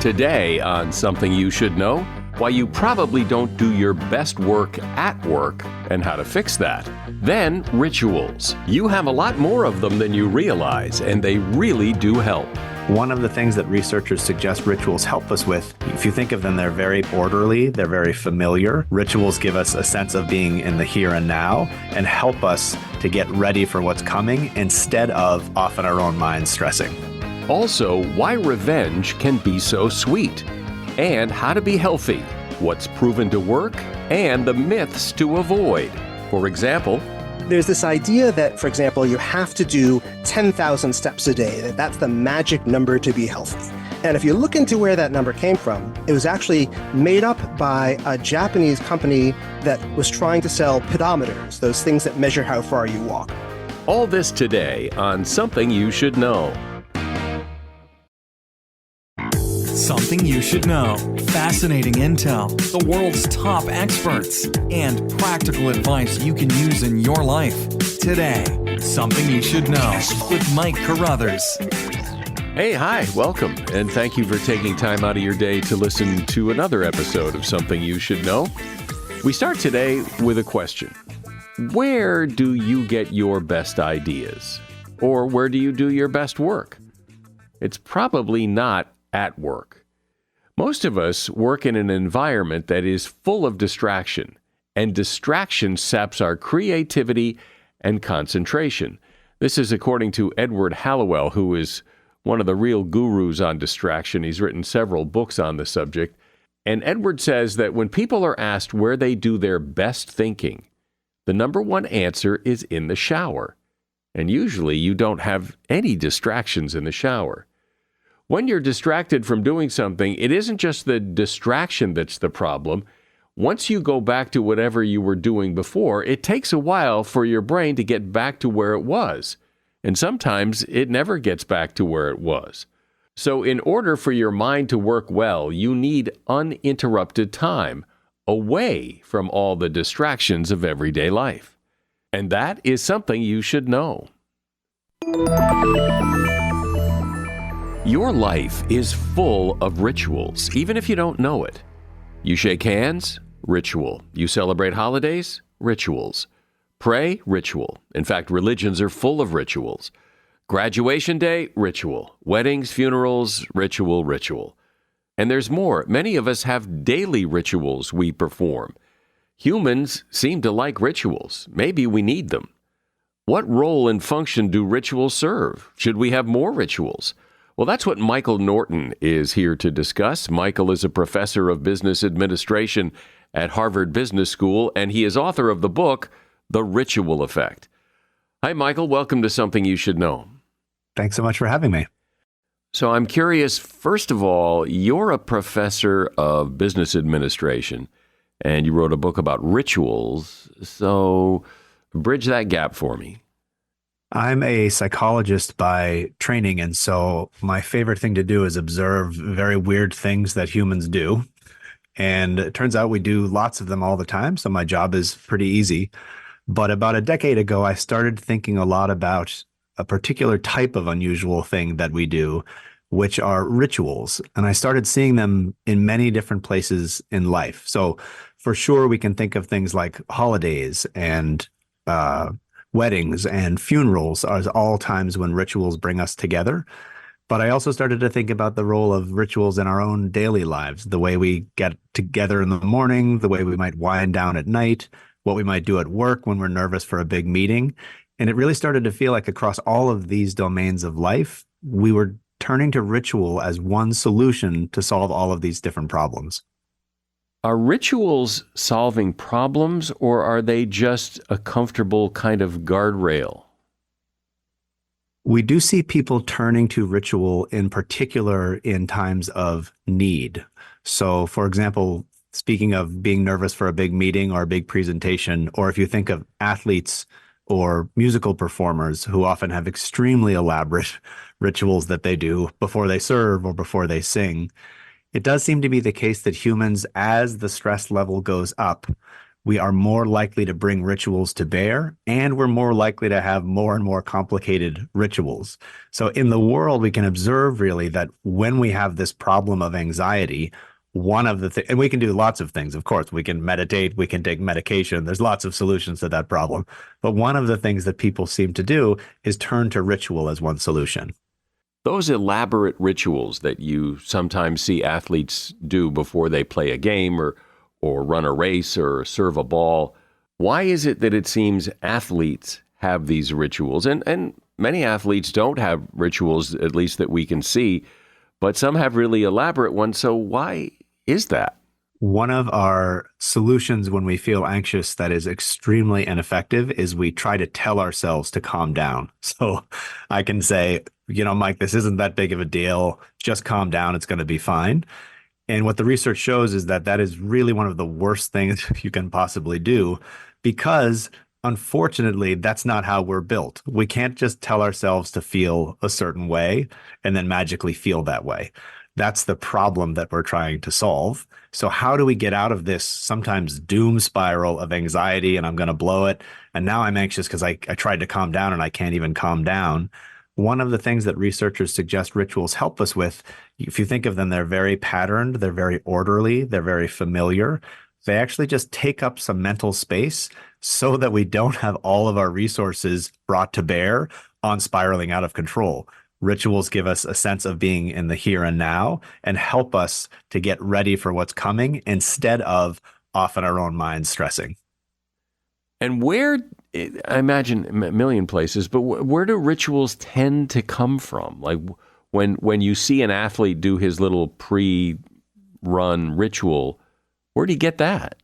Today on Something You Should Know, why you probably don't do your best work at work and how to fix that. Then, rituals. You have a lot more of them than you realize, and they really do help. One of the things that researchers suggest rituals help us with, if you think of them, they're very orderly, they're very familiar. Rituals give us a sense of being in the here and now and help us to get ready for what's coming instead of off in our own minds stressing. Also, why revenge can be so sweet, and how to be healthy, what's proven to work, and the myths to avoid. For example, there's this idea that, for example, you have to do 10,000 steps a day, that's the magic number to be healthy. And if you look into where that number came from, it was actually made up by a Japanese company that was trying to sell pedometers, those things that measure how far you walk. All this today on Something You Should Know. Something you should know. Fascinating intel, the world's top experts, and practical advice you can use in your life. Today, Something You Should Know with Mike Carruthers. Hey, hi, welcome, and thank you for taking time out of your day to listen to another episode of Something You Should Know. We start today with a question. Where do you get your best ideas? Or where do you do your best work? It's probably not at work. Most of us work in an environment that is full of distraction, and distraction saps our creativity and concentration. This is according to Edward Hallowell, who is one of the real gurus on distraction. He's written several books on the subject. And Edward says that when people are asked where they do their best thinking, the number one answer is in the shower. And usually you don't have any distractions in the shower. When you're distracted from doing something, it isn't just the distraction that's the problem. Once you go back to whatever you were doing before, it takes a while for your brain to get back to where it was. And sometimes it never gets back to where it was. So in order for your mind to work well, you need uninterrupted time away from all the distractions of everyday life. And that is something you should know. Your life is full of rituals, even if you don't know it. You shake hands? Ritual. You celebrate holidays? Rituals. Pray? Ritual. In fact, religions are full of rituals. Graduation day? Ritual. Weddings, funerals? Ritual. And there's more. Many of us have daily rituals we perform. Humans seem to like rituals. Maybe we need them. What role and function do rituals serve? Should we have more rituals? Well, that's what Michael Norton is here to discuss. Michael is a professor of business administration at Harvard Business School, and he is author of the book, The Ritual Effect. Hi, Michael. Welcome to Something You Should Know. Thanks so much for having me. So I'm curious, first of all, you're a professor of business administration, and you wrote a book about rituals. So bridge that gap for me. I'm a psychologist by training, and so my favorite thing to do is observe very weird things that humans do. And it turns out we do lots of them all the time, so my job is pretty easy. But about a decade ago, I started thinking a lot about a particular type of unusual thing that we do, which are rituals. And I started seeing them in many different places in life. So for sure, we can think of things like holidays and weddings and funerals as all times when rituals bring us together. But I also started to think about the role of rituals in our own daily lives, the way we get together in the morning, the way we might wind down at night, what we might do at work when we're nervous for a big meeting. And it really started to feel like across all of these domains of life, we were turning to ritual as one solution to solve all of these different problems. Are rituals solving problems, or are they just a comfortable kind of guardrail? We do see people turning to ritual in particular in times of need. So, for example, speaking of being nervous for a big meeting or a big presentation, or if you think of athletes or musical performers who often have extremely elaborate rituals that they do before they serve or before they sing, it does seem to be the case that humans, as the stress level goes up, we are more likely to bring rituals to bear, and we're more likely to have more and more complicated rituals. So in the world, we can observe really that when we have this problem of anxiety, one of the things, and we can do lots of things, of course, we can meditate, we can take medication. There's lots of solutions to that problem. But one of the things that people seem to do is turn to ritual as one solution. Those elaborate rituals that you sometimes see athletes do before they play a game or run a race or serve a ball, why is it that it seems athletes have these rituals? And many athletes don't have rituals, at least that we can see, but some have really elaborate ones. So why is that? One of our solutions when we feel anxious that is extremely ineffective is we try to tell ourselves to calm down. So I can say, Mike, this isn't that big of a deal. Just calm down. It's going to be fine. And what the research shows is that that is really one of the worst things you can possibly do, because unfortunately, that's not how we're built. We can't just tell ourselves to feel a certain way and then magically feel that way. That's the problem that we're trying to solve. So how do we get out of this sometimes doom spiral of anxiety and I'm going to blow it, and now I'm anxious because I tried to calm down and I can't even calm down? One of the things that researchers suggest rituals help us with, if you think of them, they're very patterned, they're very orderly, they're very familiar. They actually just take up some mental space so that we don't have all of our resources brought to bear on spiraling out of control. Rituals give us a sense of being in the here and now and help us to get ready for what's coming instead of off in our own minds stressing. And where, I imagine a million places, but where do rituals tend to come from? Like when you see an athlete do his little pre-run ritual, where do you get that?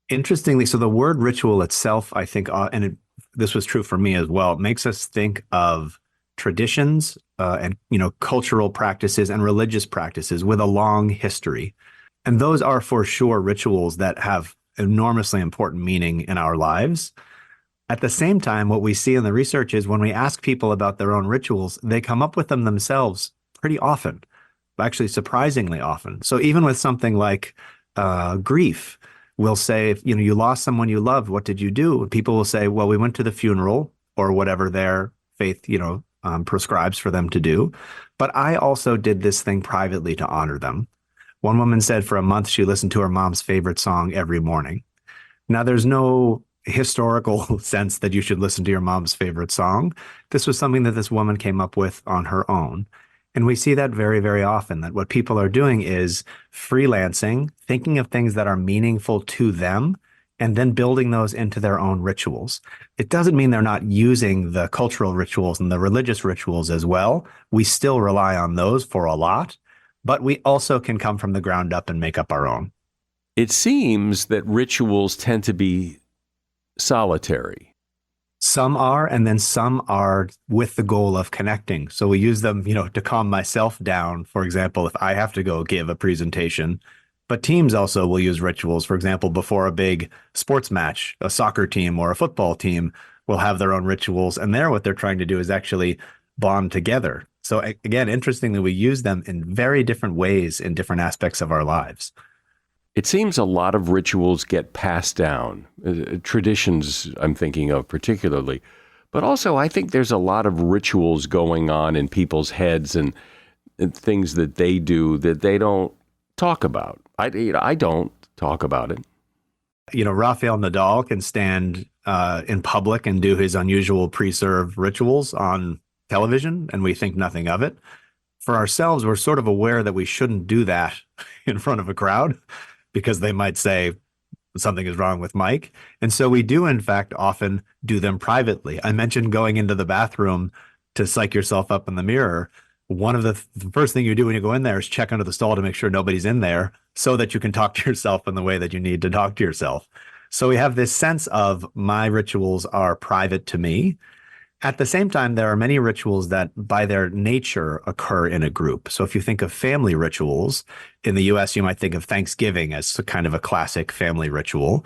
Interestingly, so the word ritual itself, I think, this was true for me as well, it makes us think of traditions and cultural practices and religious practices with a long history. And those are for sure rituals that have enormously important meaning in our lives. At the same time, what we see in the research is when we ask people about their own rituals, they come up with them themselves pretty often, actually surprisingly often. So even with something like grief, we'll say, if you lost someone you loved, what did you do? And people will say, well, we went to the funeral, or whatever their faith, prescribes for them to do. But I also did this thing privately to honor them. One woman said for a month she listened to her mom's favorite song every morning. Now, there's no historical sense that you should listen to your mom's favorite song. This was something that this woman came up with on her own. And we see that very, very often, that what people are doing is freelancing, thinking of things that are meaningful to them, and then building those into their own rituals. It doesn't mean they're not using the cultural rituals and the religious rituals as well. We still rely on those for a lot, but we also can come from the ground up and make up our own. It seems that rituals tend to be solitary. Some are, and then some are with the goal of connecting. So we use them, to calm myself down. For example, if I have to go give a presentation, but teams also will use rituals. For example, before a big sports match, a soccer team or a football team will have their own rituals. And there, what they're trying to do is actually bond together. So again, interestingly, we use them in very different ways in different aspects of our lives. It seems a lot of rituals get passed down, traditions I'm thinking of particularly, but also I think there's a lot of rituals going on in people's heads and things that they do that they don't talk about. I don't talk about it. Rafael Nadal can stand in public and do his unusual pre-serve rituals on television, and we think nothing of it. For ourselves, we're sort of aware that we shouldn't do that in front of a crowd because they might say something is wrong with Mike. And so we do, in fact, often do them privately. I mentioned going into the bathroom to psych yourself up in the mirror. One of the first thing you do when you go in there is check under the stall to make sure nobody's in there so that you can talk to yourself in the way that you need to talk to yourself. So we have this sense of my rituals are private to me. At the same time, there are many rituals that by their nature occur in a group. So if you think of family rituals, in the US, you might think of Thanksgiving as kind of a classic family ritual.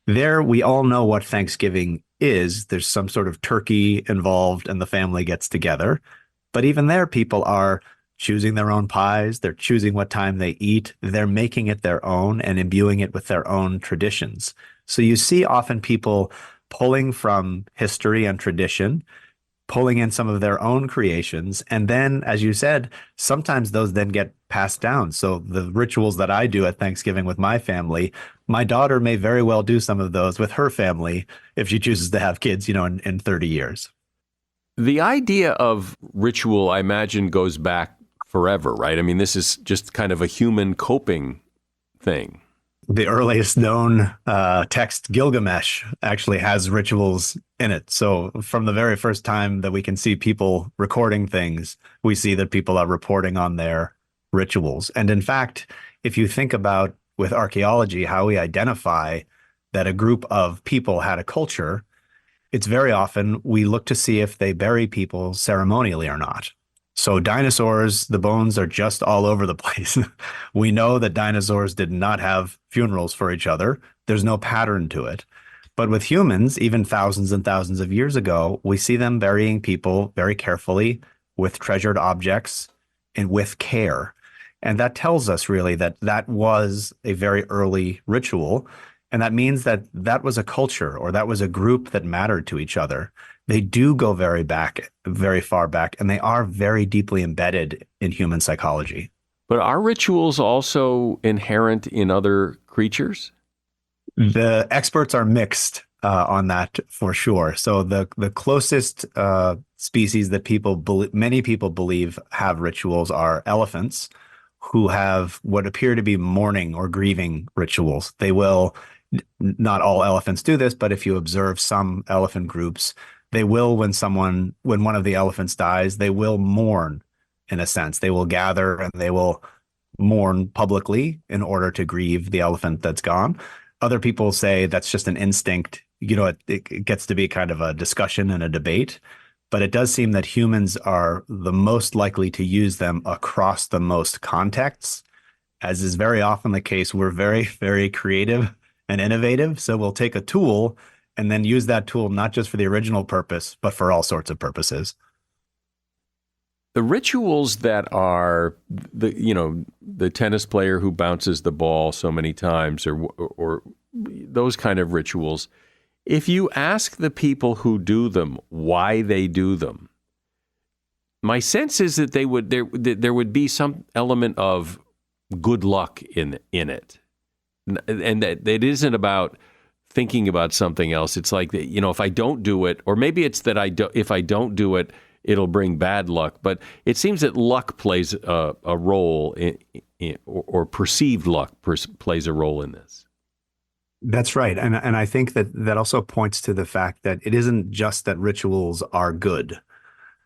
There, we all know what Thanksgiving is. There's some sort of turkey involved and the family gets together. But even there, people are choosing their own pies. They're choosing what time they eat. They're making it their own and imbuing it with their own traditions. So you see often people pulling from history and tradition, pulling in some of their own creations. And then, as you said, sometimes those then get passed down. So the rituals that I do at Thanksgiving with my family, my daughter may very well do some of those with her family if she chooses to have kids, in 30 years. The idea of ritual, I imagine, goes back forever, right? I mean, this is just kind of a human coping thing. The earliest known text, Gilgamesh, actually has rituals in it. So from the very first time that we can see people recording things, we see that people are reporting on their rituals. And in fact, if you think about with archaeology, how we identify that a group of people had a culture, it's very often we look to see if they bury people ceremonially or not. So dinosaurs, the bones are just all over the place. We know that dinosaurs did not have funerals for each other. There's no pattern to it. But with humans, even thousands and thousands of years ago, we see them burying people very carefully with treasured objects and with care. And that tells us really that that was a very early ritual. And that means that that was a culture or that was a group that mattered to each other. They do go very far back, and they are very deeply embedded in human psychology. But are rituals also inherent in other creatures? The experts are mixed on that for sure. So the closest species that many people believe have rituals are elephants, who have what appear to be mourning or grieving rituals. They will, not all elephants do this, but if you observe some elephant groups, they will, when one of the elephants dies, they will mourn in a sense. They will gather and they will mourn publicly in order to grieve the elephant that's gone. Other people say that's just an instinct. It gets to be kind of a discussion and a debate, but it does seem that humans are the most likely to use them across the most contexts. As is very often the case, we're very, very creative and innovative. So we'll take a tool and then use that tool not just for the original purpose, but for all sorts of purposes. The rituals that are the tennis player who bounces the ball so many times, or those kind of rituals, if you ask the people who do them why they do them, my sense is that there would be some element of good luck in it, and that it isn't about thinking about something else. It's like, if I don't do it, or maybe it's that if I don't do it, it'll bring bad luck. But it seems that luck plays a role or perceived luck plays a role in this. That's right. And I think that also points to the fact that it isn't just that rituals are good.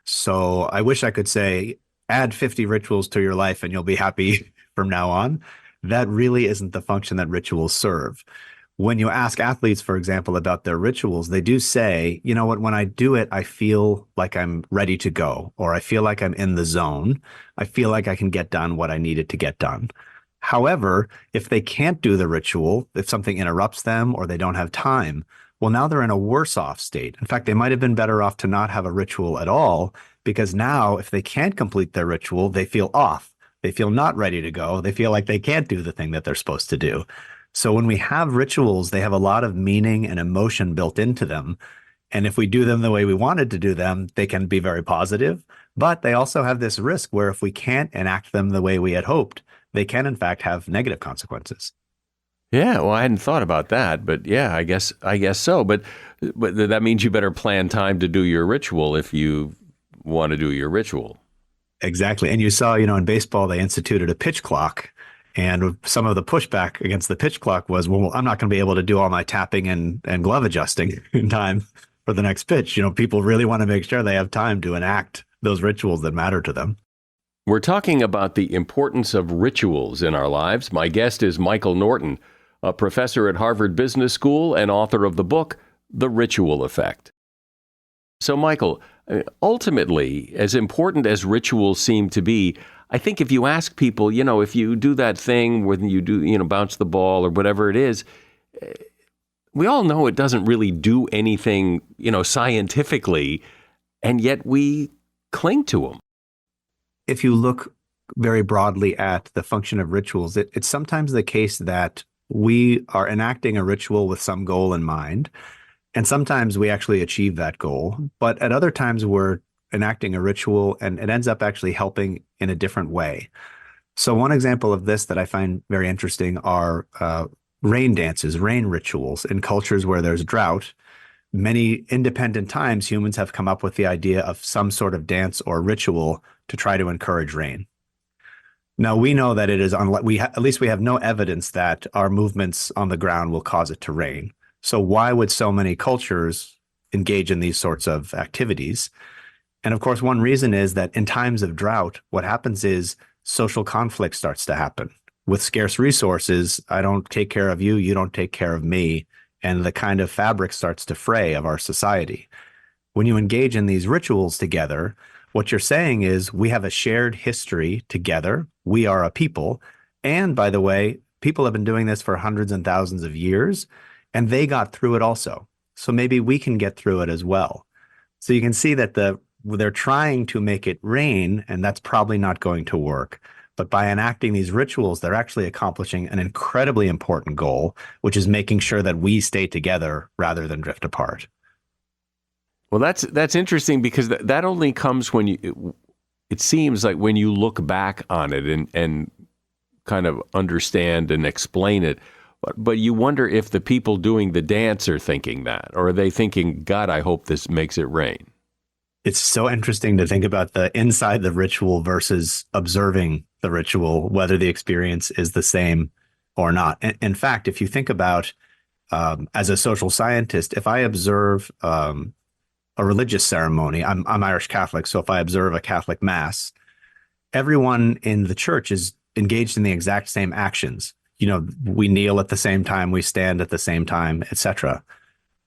So I wish I could say, add 50 rituals to your life and you'll be happy from now on. That really isn't the function that rituals serve. When you ask athletes, for example, about their rituals, they do say, you know what, when I do it, I feel like I'm ready to go, or I feel like I'm in the zone. I feel like I can get done what I needed to get done. However, if they can't do the ritual, if something interrupts them or they don't have time, well, now they're in a worse off state. In fact, they might have been better off to not have a ritual at all, because now if they can't complete their ritual, they feel off. They feel not ready to go. They feel like they can't do the thing that they're supposed to do. So when we have rituals, they have a lot of meaning and emotion built into them. And if we do them the way we wanted to do them, they can be very positive. But they also have this risk where if we can't enact them the way we had hoped, they can, in fact, have negative consequences. Yeah, well, I hadn't thought about that, but yeah, I guess so. But that means you better plan time to do your ritual if you want to do your ritual. Exactly. And you saw, in baseball, they instituted a pitch clock. And some of the pushback against the pitch clock was, well, I'm not going to be able to do all my tapping and glove adjusting in time for the next pitch. People really want to make sure they have time to enact those rituals that matter to them. We're talking about the importance of rituals in our lives. My guest is Michael Norton, a professor at Harvard Business School and author of the book, The Ritual Effect. So, Michael, ultimately, as important as rituals seem to be, I think if you ask people, if you do that thing when you do, bounce the ball or whatever it is, we all know it doesn't really do anything, scientifically, and yet we cling to them. If you look very broadly at the function of rituals, it's sometimes the case that we are enacting a ritual with some goal in mind. And sometimes we actually achieve that goal. But at other times, we're enacting a ritual and it ends up actually helping in a different way. So one example of this that I find very interesting are rain dances, rain rituals in cultures where there's drought. Many independent times, humans have come up with the idea of some sort of dance or ritual to try to encourage rain. Now, we know that it is, at least we have no evidence that our movements on the ground will cause it to rain. So why would so many cultures engage in these sorts of activities? And of course, one reason is that in times of drought, what happens is social conflict starts to happen. With scarce resources, I don't take care of you, you don't take care of me, and the kind of fabric starts to fray of our society. When you engage in these rituals together, what you're saying is we have a shared history together. We are a people. And by the way, people have been doing this for hundreds and thousands of years, and they got through it also. So maybe we can get through it as well. So you can see that they're trying to make it rain, and that's probably not going to work. But by enacting these rituals, they're actually accomplishing an incredibly important goal, which is making sure that we stay together rather than drift apart. Well, that's interesting because that only comes when it seems like when you look back on it and kind of understand and explain it. But you wonder if the people doing the dance are thinking that, or are they thinking, God, I hope this makes it rain? It's so interesting to think about the inside the ritual versus observing the ritual, whether the experience is the same or not. In fact, if you think about, as a social scientist, if I observe a religious ceremony, I'm Irish Catholic, so if I observe a Catholic mass, everyone in the church is engaged in the exact same actions. You know, we kneel at the same time, we stand at the same time, etc.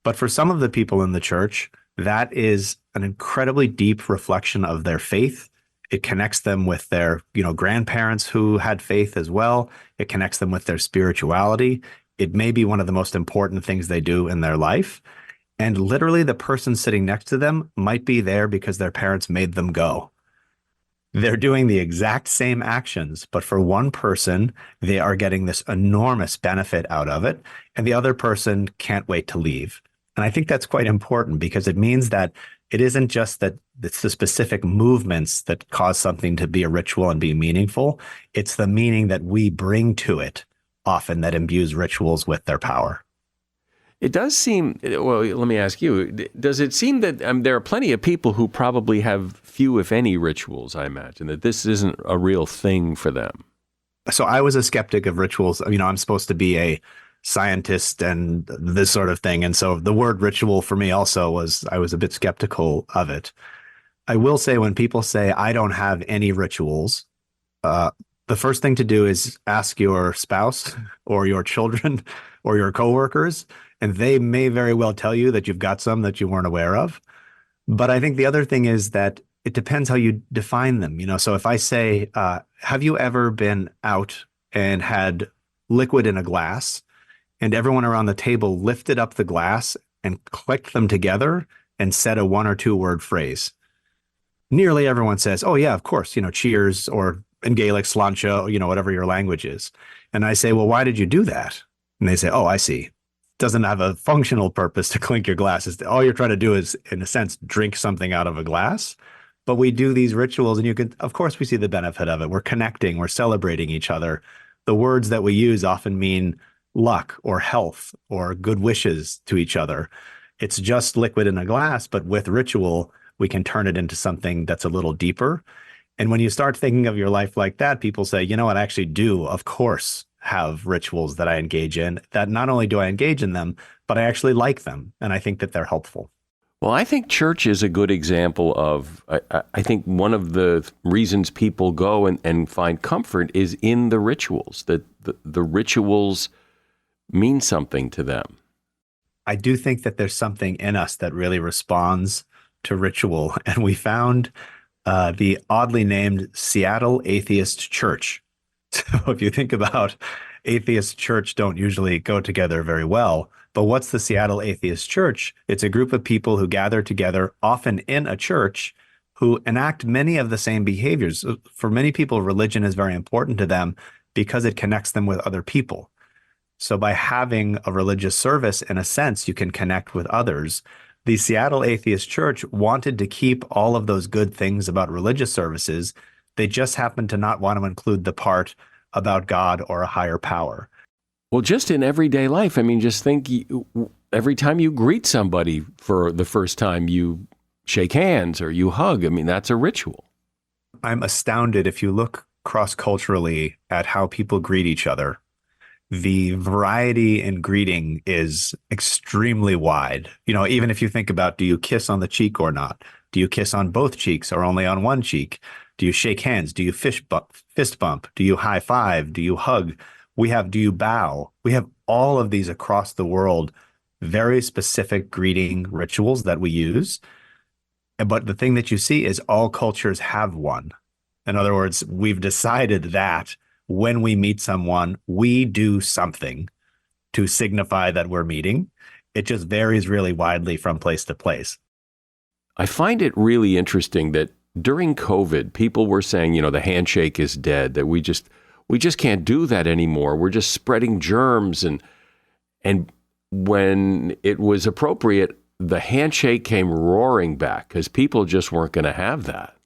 But for some of the people in the church, that is an incredibly deep reflection of their faith. It connects them with their, grandparents who had faith as well. It connects them with their spirituality. It may be one of the most important things they do in their life. And literally the person sitting next to them might be there because their parents made them go. They're doing the exact same actions, but for one person, they are getting this enormous benefit out of it, and the other person can't wait to leave. And I think that's quite important because it means that it isn't just that it's the specific movements that cause something to be a ritual and be meaningful. It's the meaning that we bring to it often that imbues rituals with their power. It does seem, well, let me ask you, does it seem that there are plenty of people who probably have few, if any, rituals, I imagine, that this isn't a real thing for them? So I was a skeptic of rituals. I'm supposed to be a scientist and this sort of thing. And so the word ritual for me also I was a bit skeptical of it. I will say when people say, I don't have any rituals, the first thing to do is ask your spouse or your children or your coworkers, and they may very well tell you that you've got some that you weren't aware of. But I think the other thing is that it depends how you define them. So if I say, have you ever been out and had liquid in a glass and everyone around the table lifted up the glass and clicked them together and said a 1 or 2 word phrase? Nearly everyone says, oh yeah, of course, cheers, or in Gaelic, sláinte, whatever your language is. And I say, well, why did you do that? And they say, oh, I see. Doesn't have a functional purpose to clink your glasses. All you're trying to do is, in a sense, drink something out of a glass. But we do these rituals and of course, we see the benefit of it. We're connecting, we're celebrating each other. The words that we use often mean luck or health or good wishes to each other. It's just liquid in a glass, but with ritual, we can turn it into something that's a little deeper. And when you start thinking of your life like that, people say, you know what, I actually do, of course, have rituals that I engage in, that not only do I engage in them, but I actually like them. And I think that they're helpful. Well, I think church is a good example of, I think one of the reasons people go and find comfort is in the rituals, that the rituals mean something to them. I do think that there's something in us that really responds to ritual. And we found the oddly named Seattle Atheist Church. So if you think about atheist church don't usually go together very well. But what's the Seattle Atheist Church? It's a group of people who gather together, often in a church, who enact many of the same behaviors. For many people, religion is very important to them because it connects them with other people. So by having a religious service, in a sense, you can connect with others. The Seattle Atheist Church wanted to keep all of those good things about religious services. They just happened to not want to include the part about God or a higher power. Well, just in everyday life, I mean, just think every time you greet somebody for the first time, you shake hands or you hug. I mean, that's a ritual. I'm astounded if you look cross-culturally at how people greet each other. The variety in greeting is extremely wide. Even if you think about, do you kiss on the cheek or not? Do you kiss on both cheeks or only on one cheek? Do you shake hands? Do you fist bump? Do you high five? Do you hug? Do you bow? We have all of these across the world, very specific greeting rituals that we use. But the thing that you see is all cultures have one. In other words, we've decided that when we meet someone, we do something to signify that we're meeting. It just varies really widely from place to place. I find it really interesting that during COVID, people were saying, the handshake is dead, that we just can't do that anymore. We're just spreading germs. And when it was appropriate, the handshake came roaring back because people just weren't going to have that.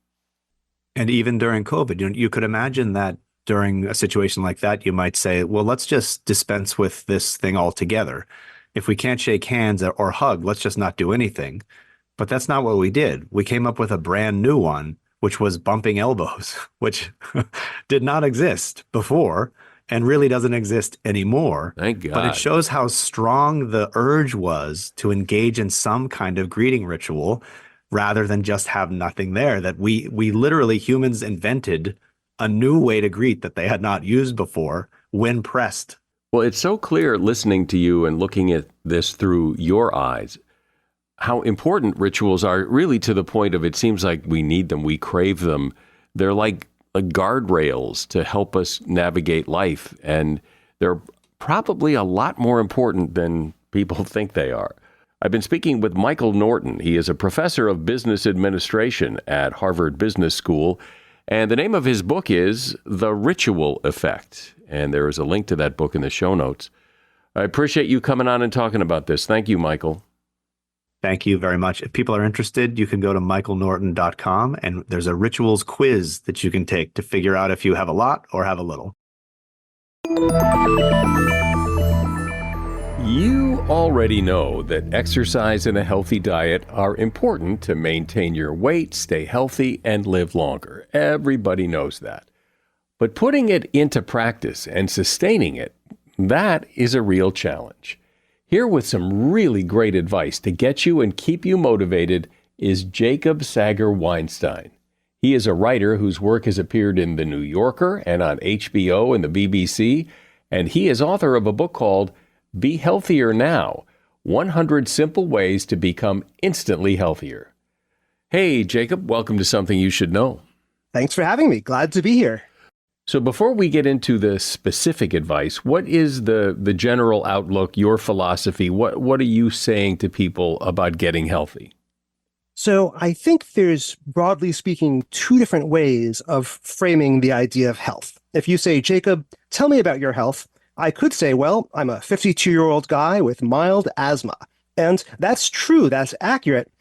And even during COVID, you could imagine that during a situation like that, you might say, well, let's just dispense with this thing altogether. If we can't shake hands or hug, let's just not do anything. But that's not what we did. We came up with a brand new one, which was bumping elbows, which did not exist before and really doesn't exist anymore. Thank God. But it shows how strong the urge was to engage in some kind of greeting ritual rather than just have nothing there. That we literally, humans invented a new way to greet that they had not used before when pressed. Well, it's so clear listening to you and looking at this through your eyes, how important rituals are, really to the point of it seems like we need them, we crave them. They're like guardrails to help us navigate life. And they're probably a lot more important than people think they are. I've been speaking with Michael Norton. He is a professor of business administration at Harvard Business School. And the name of his book is The Ritual Effect. And there is a link to that book in the show notes. I appreciate you coming on and talking about this. Thank you, Michael. Thank you very much. If people are interested, you can go to michaelnorton.com and there's a rituals quiz that you can take to figure out if you have a lot or have a little. You already know that exercise and a healthy diet are important to maintain your weight, stay healthy, and live longer. Everybody knows that. But putting it into practice and sustaining it, that is a real challenge. Here with some really great advice to get you and keep you motivated is Jacob Sager-Weinstein. He is a writer whose work has appeared in The New Yorker and on HBO and the BBC, and he is author of a book called Be Healthier Now, 100 Simple Ways to Become Instantly Healthier. Hey, Jacob, welcome to Something You Should Know. Thanks for having me. Glad to be here. So before we get into the specific advice, what is the general outlook, your philosophy? What are you saying to people about getting healthy? So I think there's, broadly speaking, two different ways of framing the idea of health. If you say, Jacob, tell me about your health, I could say, well, I'm a 52-year-old guy with mild asthma. And that's true. That's accurate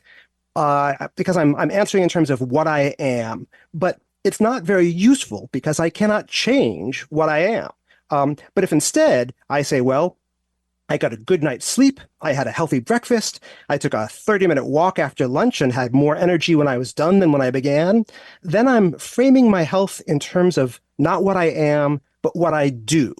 because I'm answering in terms of what I am. But it's not very useful because I cannot change what I am. But if instead I say, well, I got a good night's sleep, I had a healthy breakfast, I took a 30-minute walk after lunch and had more energy when I was done than when I began, then I'm framing my health in terms of not what I am, but what I do.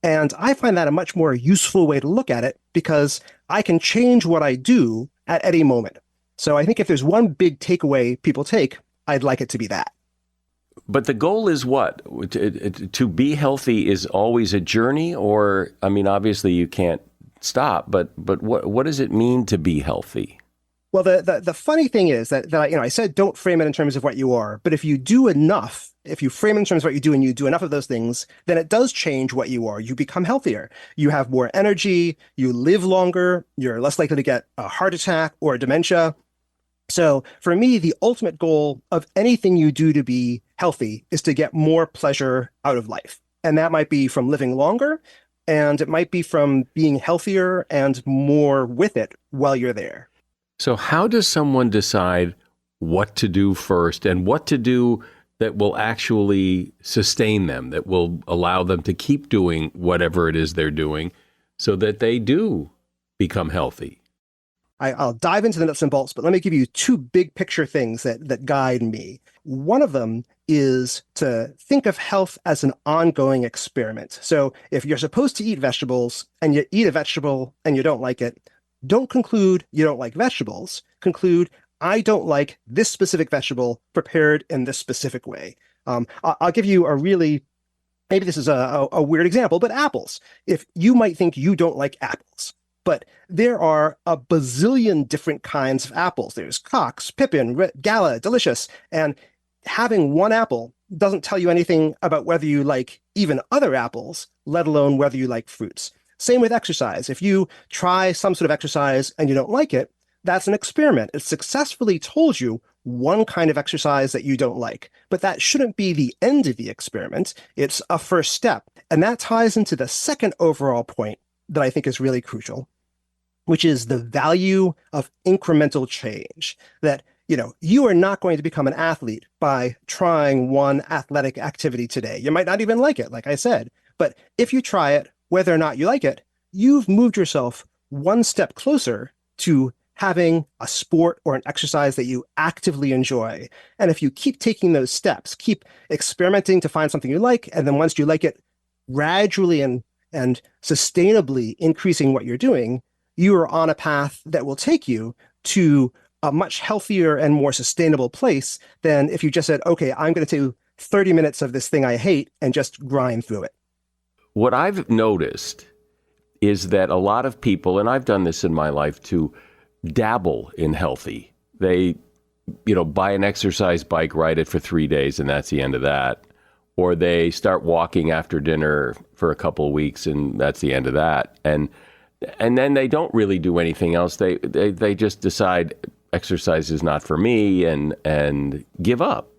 And I find that a much more useful way to look at it because I can change what I do at any moment. So I think if there's one big takeaway people take, I'd like it to be that. But the goal is what? To be healthy is always a journey, or, I mean, obviously you can't stop, but what does it mean to be healthy? Well, the funny thing is that I said don't frame it in terms of what you are, but if you do enough, if you frame it in terms of what you do and you do enough of those things, then it does change what you are. You become healthier. You have more energy, you live longer, you're less likely to get a heart attack or dementia. So for me, the ultimate goal of anything you do to be healthy is to get more pleasure out of life. And that might be from living longer, and it might be from being healthier and more with it while you're there. So how does someone decide what to do first and what to do that will actually sustain them, that will allow them to keep doing whatever it is they're doing so that they do become healthy? I'll dive into the nuts and bolts, but let me give you two big picture things that guide me. One of them is to think of health as an ongoing experiment. So if you're supposed to eat vegetables and you eat a vegetable and you don't like it, don't conclude you don't like vegetables. Conclude, I don't like this specific vegetable prepared in this specific way. I'll give you a really, maybe this is a weird example, but apples. If you might think you don't like apples, but there are a bazillion different kinds of apples. There's Cox, Pippin, Gala, Delicious, and having one apple doesn't tell you anything about whether you like even other apples, let alone whether you like fruits. Same with exercise. If you try some sort of exercise and you don't like it, that's an experiment. It successfully told you one kind of exercise that you don't like, but that shouldn't be the end of the experiment. It's a first step. And that ties into the second overall point that I think is really crucial, which is the value of incremental change. That, you are not going to become an athlete by trying one athletic activity today. You might not even like it, like I said, but if you try it, whether or not you like it, you've moved yourself one step closer to having a sport or an exercise that you actively enjoy. And if you keep taking those steps, keep experimenting to find something you like, and then once you like it, gradually and sustainably increasing what you're doing, you are on a path that will take you to a much healthier and more sustainable place than if you just said, okay, I'm going to do 30 minutes of this thing I hate and just grind through it. What I've noticed is that a lot of people, and I've done this in my life too, dabble in healthy. They, buy an exercise bike, ride it for 3 days, and that's the end of that. Or they start walking after dinner for a couple of weeks, and that's the end of that. And then they don't really do anything else. They just decide exercise is not for me and give up.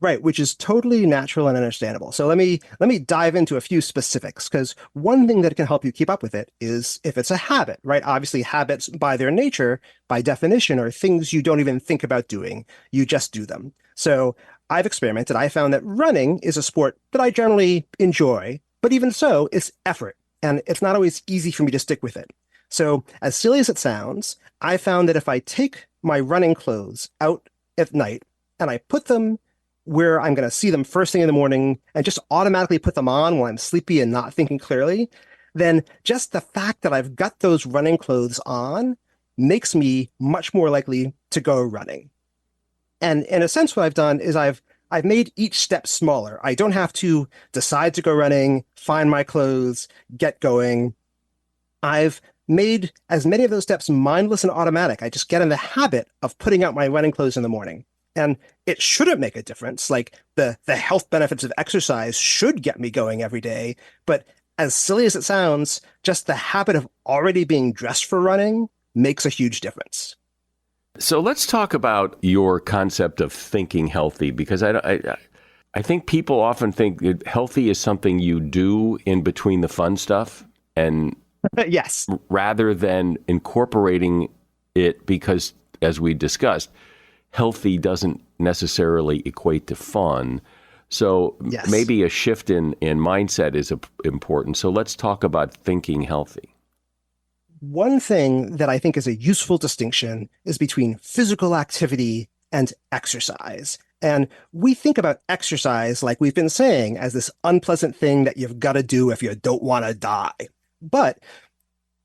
Right, which is totally natural and understandable. So let me dive into a few specifics, because one thing that can help you keep up with it is if it's a habit, right? Obviously, habits by their nature, by definition, are things you don't even think about doing. You just do them. So I've experimented. I found that running is a sport that I generally enjoy, but even so, it's effort, and it's not always easy for me to stick with it. So as silly as it sounds, I found that if I take my running clothes out at night and I put them where I'm going to see them first thing in the morning and just automatically put them on while I'm sleepy and not thinking clearly, then just the fact that I've got those running clothes on makes me much more likely to go running. And in a sense, what I've done is I've made each step smaller. I don't have to decide to go running, find my clothes, get going. I've made as many of those steps mindless and automatic. I just get in the habit of putting out my running clothes in the morning. And it shouldn't make a difference. Like the health benefits of exercise should get me going every day. But as silly as it sounds, just the habit of already being dressed for running makes a huge difference. So let's talk about your concept of thinking healthy, because I think people often think that healthy is something you do in between the fun stuff, and yes, rather than incorporating it, because as we discussed, healthy doesn't necessarily equate to fun. So yes, maybe a shift in mindset is important. So let's talk about thinking healthy. One thing that I think is a useful distinction is between physical activity and exercise. And we think about exercise, like we've been saying, as this unpleasant thing that you've got to do if you don't want to die. But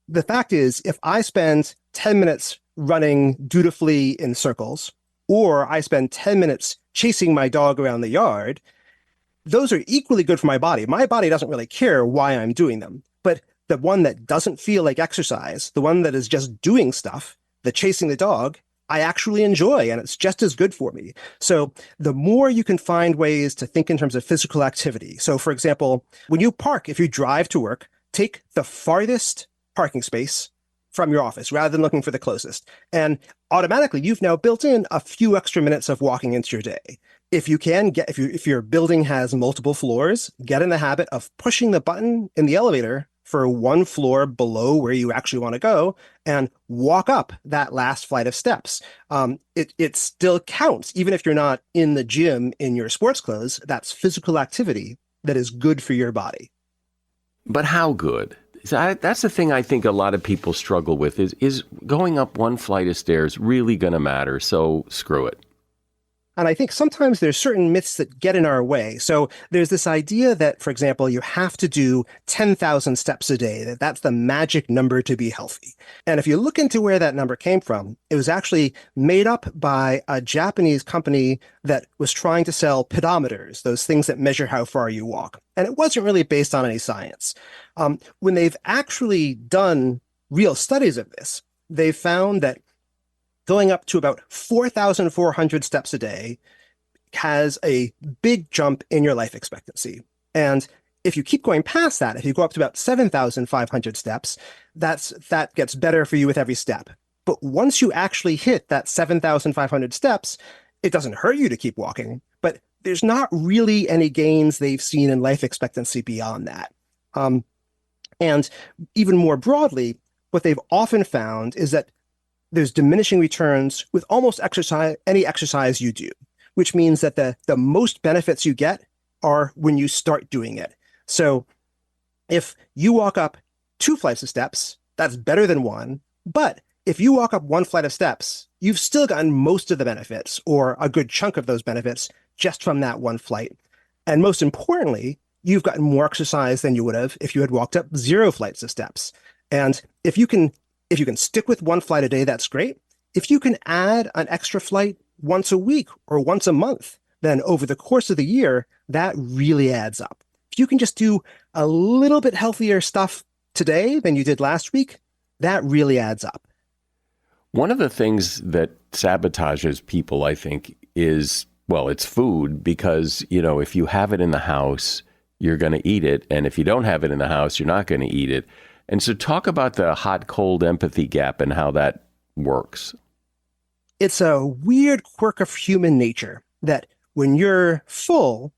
the fact is, if I spend 10 minutes running dutifully in circles, or I spend 10 minutes chasing my dog around the yard, those are equally good for my body. My body doesn't really care why I'm doing them. But the one that doesn't feel like exercise, the one that is just doing stuff, the chasing the dog, I actually enjoy, and it's just as good for me. So the more you can find ways to think in terms of physical activity. So for example, when you park, if you drive to work, take the farthest parking space from your office rather than looking for the closest. And automatically, you've now built in a few extra minutes of walking into your day. If you can if your building has multiple floors, get in the habit of pushing the button in the elevator for one floor below where you actually want to go and walk up that last flight of steps. It still counts, even if you're not in the gym in your sports clothes. That's physical activity that is good for your body. But how good? That's the thing I think a lot of people struggle with is going up one flight of stairs really going to matter? So screw it. And I think sometimes there's certain myths that get in our way. So there's this idea that, for example, you have to do 10,000 steps a day, that that's the magic number to be healthy. And if you look into where that number came from, it was actually made up by a Japanese company that was trying to sell pedometers, those things that measure how far you walk. And it wasn't really based on any science. When they've actually done real studies of this, they've found that going up to about 4,400 steps a day has a big jump in your life expectancy. And if you keep going past that, if you go up to about 7,500 steps, that gets better for you with every step. But once you actually hit that 7,500 steps, it doesn't hurt you to keep walking, but there's not really any gains they've seen in life expectancy beyond that. And even more broadly, what they've often found is that there's diminishing returns with almost any exercise you do, which means that the most benefits you get are when you start doing it. So if you walk up 2 flights of steps, that's better than 1. But if you walk up 1 flight of steps, you've still gotten most of the benefits or a good chunk of those benefits just from that 1 flight. And most importantly, you've gotten more exercise than you would have if you had walked up 0 flights of steps. And if you can stick with 1 flight a day, that's great. If you can add an extra flight once a week or once a month, then over the course of the year, that really adds up. If you can just do a little bit healthier stuff today than you did last week, that really adds up. One of the things that sabotages people, I think, is, well, it's food, because, if you have it in the house, you're going to eat it. And if you don't have it in the house, you're not going to eat it. And so talk about the hot-cold empathy gap and how that works. It's a weird quirk of human nature that when you're full,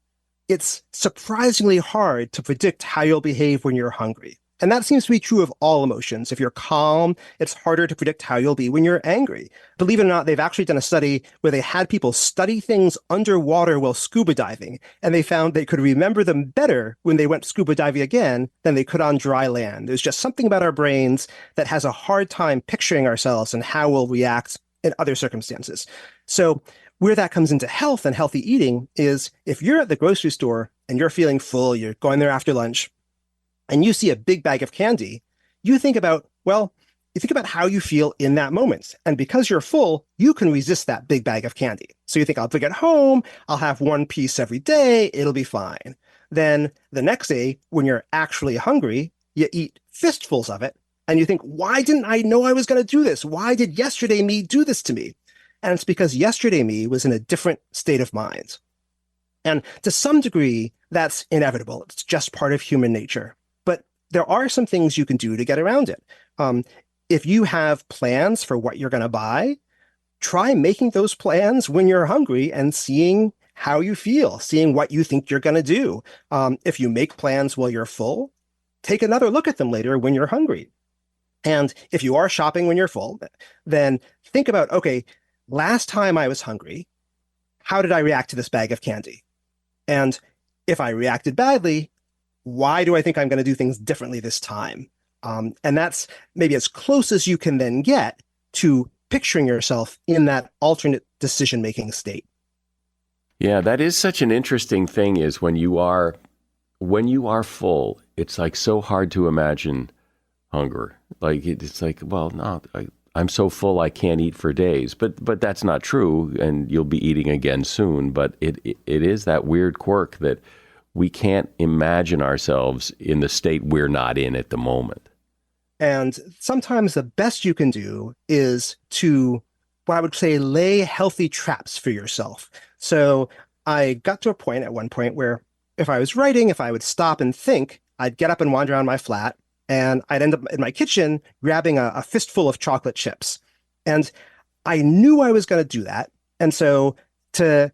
it's surprisingly hard to predict how you'll behave when you're hungry. And that seems to be true of all emotions. If you're calm, it's harder to predict how you'll be when you're angry. Believe it or not, they've actually done a study where they had people study things underwater while scuba diving, and they found they could remember them better when they went scuba diving again than they could on dry land. There's just something about our brains that has a hard time picturing ourselves and how we'll react in other circumstances. So where that comes into health and healthy eating is if you're at the grocery store and you're feeling full, you're going there after lunch, and you see a big bag of candy, you think about how you feel in that moment. And because you're full, you can resist that big bag of candy. So you think, I'll bring it home, I'll have 1 piece every day, it'll be fine. Then the next day, when you're actually hungry, you eat fistfuls of it, and you think, why didn't I know I was going to do this? Why did yesterday me do this to me? And it's because yesterday me was in a different state of mind. And to some degree, that's inevitable. It's just part of human nature. There are some things you can do to get around it. If you have plans for what you're going to buy, try making those plans when you're hungry and seeing how you feel, seeing what you think you're going to do. If you make plans while you're full, take another look at them later when you're hungry. And if you are shopping when you're full, then think about, okay, last time I was hungry, how did I react to this bag of candy? And if I reacted badly, why do I think I'm going to do things differently this time? And that's maybe as close as you can then get to picturing yourself in that alternate decision-making state. Yeah, that is such an interesting thing, is when you are full, it's like so hard to imagine hunger. Like it's like, well, no, I'm so full I can't eat for days. But that's not true, and you'll be eating again soon. But it is that weird quirk that we can't imagine ourselves in the state we're not in at the moment. And sometimes the best you can do is to, what I would say, lay healthy traps for yourself. So I got to a point at one point where if I was writing, if I would stop and think, I'd get up and wander around my flat, and I'd end up in my kitchen grabbing a fistful of chocolate chips. And I knew I was going to do that. And so to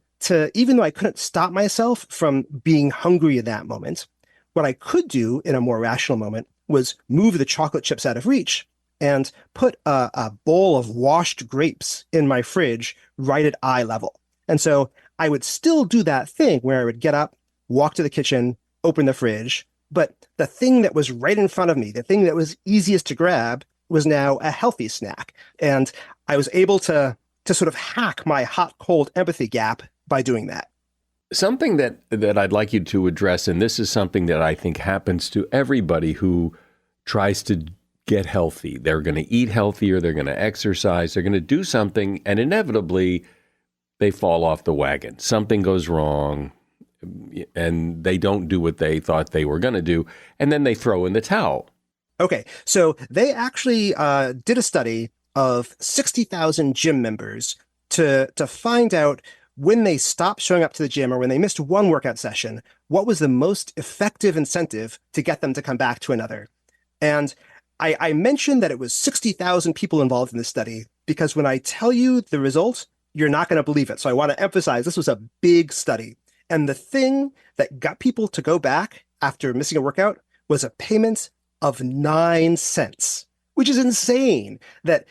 even though I couldn't stop myself from being hungry in that moment, what I could do in a more rational moment was move the chocolate chips out of reach and put a bowl of washed grapes in my fridge right at eye level. And so I would still do that thing where I would get up, walk to the kitchen, open the fridge, but the thing that was right in front of me, the thing that was easiest to grab, was now a healthy snack. And I was able to sort of hack my hot-cold empathy gap by doing that. Something that I'd like you to address, and this is something that I think happens to everybody who tries to get healthy. They're going to eat healthier, they're going to exercise, they're going to do something, and inevitably they fall off the wagon. Something goes wrong, and they don't do what they thought they were going to do, and then they throw in the towel. Okay, so they actually did a study of 60,000 gym members to find out when they stopped showing up to the gym or when they missed one workout session, what was the most effective incentive to get them to come back to another. And I mentioned that it was 60,000 people involved in this study because when I tell you the result, you're not going to believe it. So I want to emphasize this was a big study. And the thing that got people to go back after missing a workout was a payment of 9 cents, which is insane. That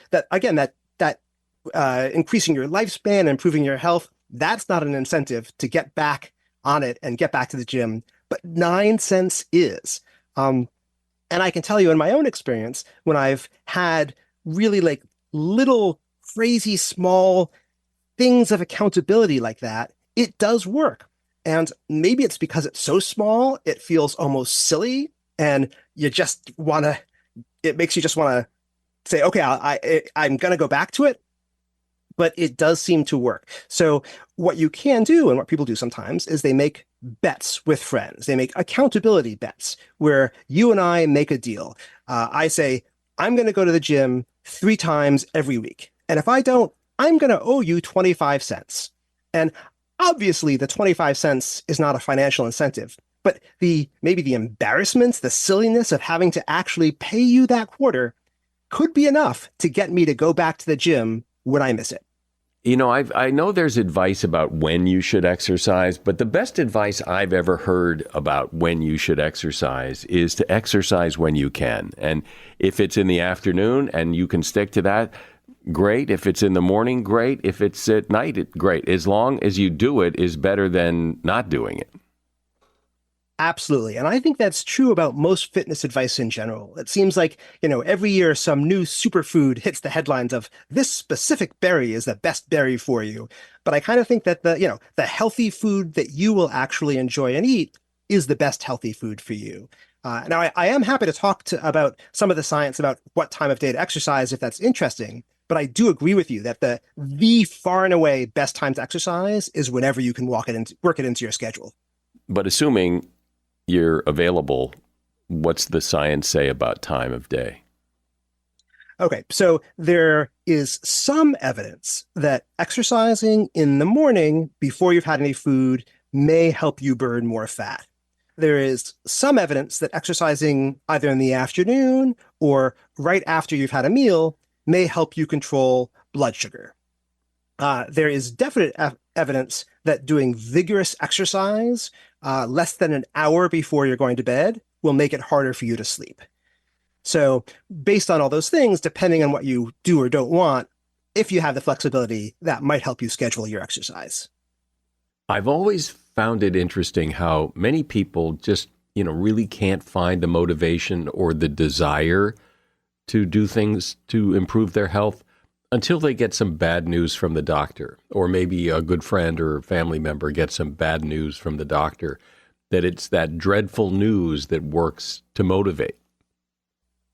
increasing your lifespan and improving your health, that's not an incentive to get back on it and get back to the gym, but 9 cents is. And I can tell you in my own experience, when I've had really like little crazy small things of accountability like that, it does work. And maybe it's because it's so small, it feels almost silly, and you just want to, it makes you just want to say, okay, I'm going to go back to it. But it does seem to work. So what you can do, and what people do sometimes, is they make bets with friends. They make accountability bets where you and I make a deal. I say, I'm going to go to the gym 3 times every week. And if I don't, I'm going to owe you 25 cents. And obviously the 25 cents is not a financial incentive, but maybe the embarrassment, the silliness of having to actually pay you that quarter could be enough to get me to go back to the gym when I miss it. You know, I know there's advice about when you should exercise, but the best advice I've ever heard about when you should exercise is to exercise when you can. And if it's in the afternoon and you can stick to that, great. If it's in the morning, great. If it's at night, great. As long as you do it is better than not doing it. Absolutely. And I think that's true about most fitness advice in general. It seems like, every year some new superfood hits the headlines of this specific berry is the best berry for you. But I kind of think that the healthy food that you will actually enjoy and eat is the best healthy food for you. Now, I am happy to talk about some of the science about what time of day to exercise if that's interesting. But I do agree with you that the far and away best time to exercise is whenever you can work it into your schedule. But assuming you're available, what's the science say about time of day? Okay, so there is some evidence that exercising in the morning before you've had any food may help you burn more fat. There is some evidence that exercising either in the afternoon or right after you've had a meal may help you control blood sugar. There is definite evidence that doing vigorous exercise less than an hour before you're going to bed will make it harder for you to sleep. So based on all those things, depending on what you do or don't want, if you have the flexibility, that might help you schedule your exercise. I've always found it interesting how many people just, really can't find the motivation or the desire to do things to improve their health until they get some bad news from the doctor, or maybe a good friend or family member gets some bad news from the doctor, that it's that dreadful news that works to motivate.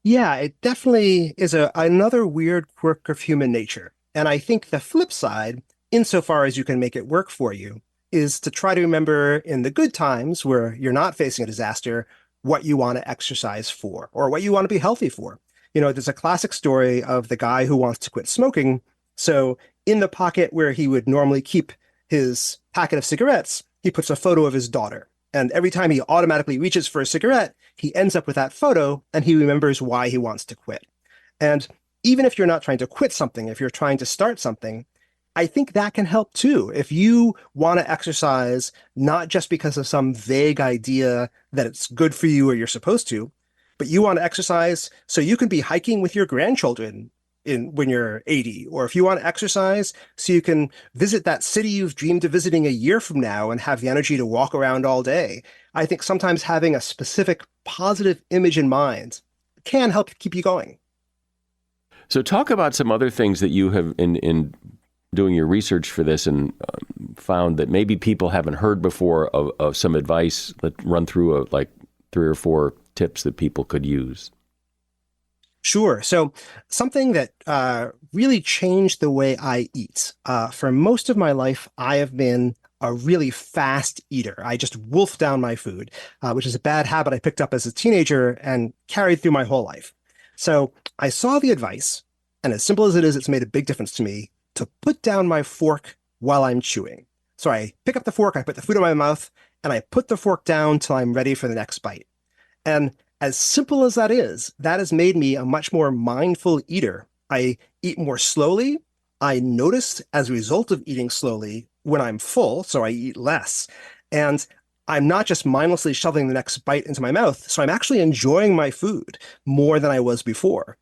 Yeah, it definitely is another weird quirk of human nature. And I think the flip side, insofar as you can make it work for you, is to try to remember in the good times where you're not facing a disaster, what you want to exercise for or what you want to be healthy for. There's a classic story of the guy who wants to quit smoking. So in the pocket where he would normally keep his packet of cigarettes, he puts a photo of his daughter. And every time he automatically reaches for a cigarette, he ends up with that photo and he remembers why he wants to quit. And even if you're not trying to quit something, if you're trying to start something, I think that can help too. If you want to exercise, not just because of some vague idea that it's good for you or you're supposed to, but you want to exercise so you can be hiking with your grandchildren when you're 80, or if you want to exercise so you can visit that city you've dreamed of visiting a year from now and have the energy to walk around all day. I think sometimes having a specific positive image in mind can help keep you going. So talk about some other things that you have in doing your research for this and found that maybe people haven't heard before of some advice. Let's run through like 3 or 4 tips that people could use. Sure. So something that really changed the way I eat. For most of my life, I have been a really fast eater. I just wolf down my food, which is a bad habit I picked up as a teenager and carried through my whole life. So I saw the advice, and as simple as it is, it's made a big difference to me, to put down my fork while I'm chewing. So I pick up the fork, I put the food in my mouth, and I put the fork down till I'm ready for the next bite. And as simple as that is, that has made me a much more mindful eater. I eat more slowly. I notice as a result of eating slowly when I'm full, so I eat less. And I'm not just mindlessly shoveling the next bite into my mouth, so I'm actually enjoying my food more than I was before.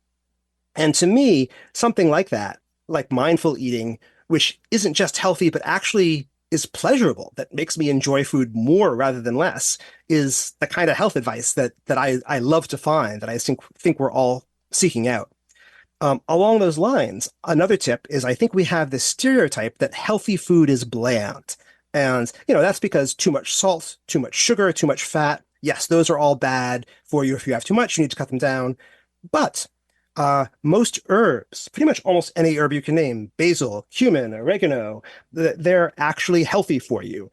And to me, something like that, like mindful eating, which isn't just healthy, but actually is pleasurable, that makes me enjoy food more rather than less, is the kind of health advice that I love to find, that I think we're all seeking out. Along those lines, another tip is I think we have this stereotype that healthy food is bland. And, that's because too much salt, too much sugar, too much fat. Yes, those are all bad for you. If you have too much, you need to cut them down. But most herbs, pretty much almost any herb you can name, basil, cumin, oregano, they're actually healthy for you.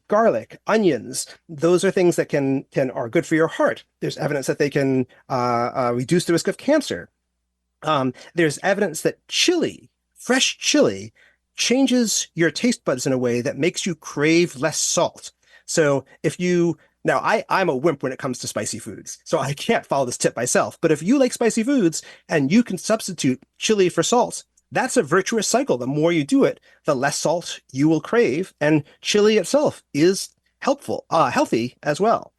Garlic, onions, those are things that are good for your heart. There's evidence that they can reduce the risk of cancer. There's evidence that fresh chili, changes your taste buds in a way that makes you crave less salt. So now, I'm a wimp when it comes to spicy foods, so I can't follow this tip myself. But if you like spicy foods and you can substitute chili for salt, that's a virtuous cycle. The more you do it, the less salt you will crave, and chili itself is healthy as well.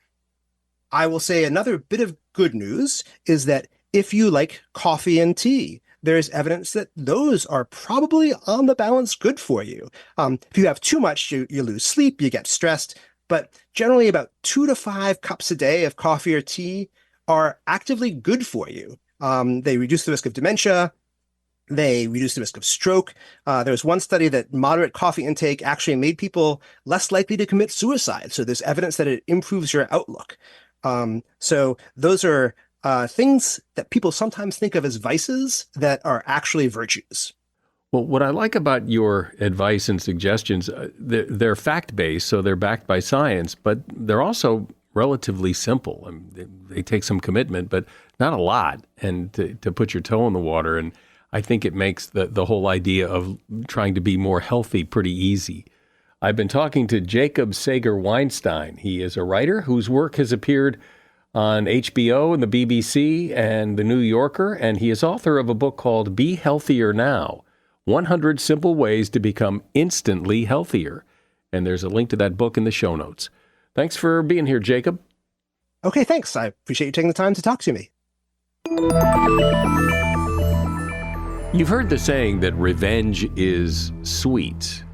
I will say another bit of good news is that if you like coffee and tea, there's evidence that those are probably on the balance good for you. If you have too much, you lose sleep, you get stressed. But generally about 2 to 5 cups a day of coffee or tea are actively good for you. They reduce the risk of dementia. They reduce the risk of stroke. There was one study that moderate coffee intake actually made people less likely to commit suicide. So there's evidence that it improves your outlook. So those are things that people sometimes think of as vices that are actually virtues. Well, what I like about your advice and suggestions, they're fact-based, so they're backed by science, but they're also relatively simple. I mean, they take some commitment, but not a lot, and to put your toe in the water. And I think it makes the whole idea of trying to be more healthy pretty easy. I've been talking to Jacob Sager-Weinstein. He is a writer whose work has appeared on HBO and the BBC and the New Yorker, and he is author of a book called Be Healthier Now, 100 Simple Ways to Become Instantly Healthier. And there's a link to that book in the show notes. Thanks for being here, Jacob. Okay, thanks. I appreciate you taking the time to talk to me. You've heard the saying that revenge is sweet.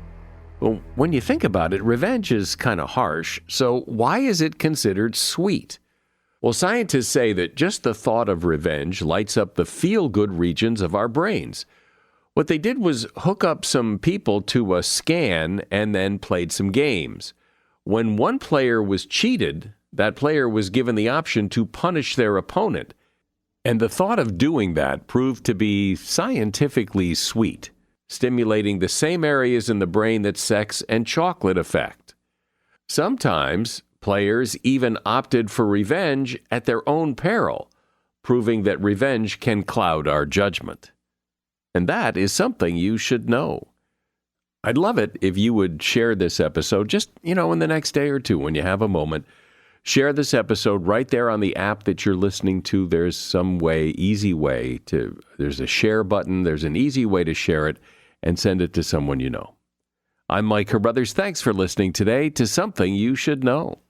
Well, when you think about it, revenge is kind of harsh. So why is it considered sweet? Well, scientists say that just the thought of revenge lights up the feel-good regions of our brains. What they did was hook up some people to a scan and then played some games. When one player was cheated, that player was given the option to punish their opponent. And the thought of doing that proved to be scientifically sweet, stimulating the same areas in the brain that sex and chocolate affect. Sometimes players even opted for revenge at their own peril, proving that revenge can cloud our judgment. And that is something you should know. I'd love it if you would share this episode just, in the next day or two when you have a moment. Share this episode right there on the app that you're listening to. There's some easy way there's a share button. There's an easy way to share it and send it to someone you know. I'm Mike Carruthers. Thanks for listening today to Something You Should Know.